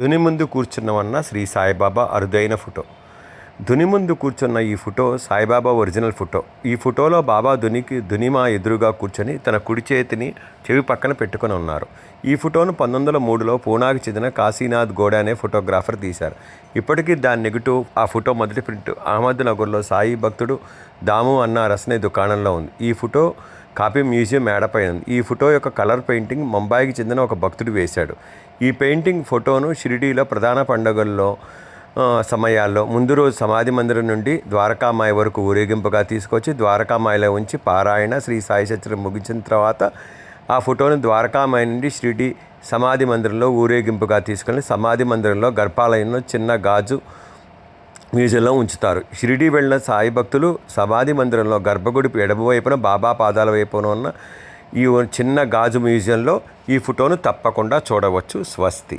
ధుని ముందు కూర్చున్నవన్న శ్రీ సాయిబాబా అరుదైన ఫోటో. ధుని ముందు కూర్చున్న ఈ ఫోటో సాయిబాబా ఒరిజినల్ ఫోటో. ఈ ఫోటోలో బాబా ధునిమా ఎదురుగా కూర్చొని తన కుడి చేతిని చెవి పక్కన పెట్టుకొని ఉన్నారు. ఈ ఫోటోను 1903లో పూనాకి చెందిన కాశీనాథ్ గోడ అనే ఫోటోగ్రాఫర్ తీశారు. ఇప్పటికీ దాని నెగిటివ్ ఆ ఫోటో మొదటి ప్రింట్ అహ్మద్నగర్లో సాయి భక్తుడు దాము అన్న రసనే దుకాణంలో ఉంది. ఈ ఫోటో కాపీ మ్యూజియం మేడపై ఉంది. ఈ ఫోటో యొక్క కలర్ పెయింటింగ్ ముంబైకి చెందిన ఒక భక్తుడు వేశాడు. ఈ పెయింటింగ్ ఫోటోను షిరిడీలో ప్రధాన పండుగల్లో సమయాల్లో ముందు రోజు సమాధి మందిరం నుండి ద్వారకామాయి వరకు ఊరేగింపుగా తీసుకొచ్చి ద్వారకామాయిలో ఉంచి పారాయణ శ్రీ సాయి చరిత్ర ముగించిన తర్వాత ఆ ఫోటోను ద్వారకామాయి నుండి షిరిడీ సమాధి మందిరంలో ఊరేగింపుగా తీసుకెళ్ళి సమాధి మందిరంలో గర్భాలయంలో చిన్న గాజు మ్యూజియంలో ఉంచుతారు. షిరిడీ వెళ్ళిన సాయి భక్తులు సమాధి మందిరంలో గర్భగుడి ఎడమవైపున బాబా పాదాల వైపున ఉన్న ఈ చిన్న గాజు మ్యూజియంలో ఈ ఫోటోను తప్పకుండా చూడవచ్చు. స్వస్తి.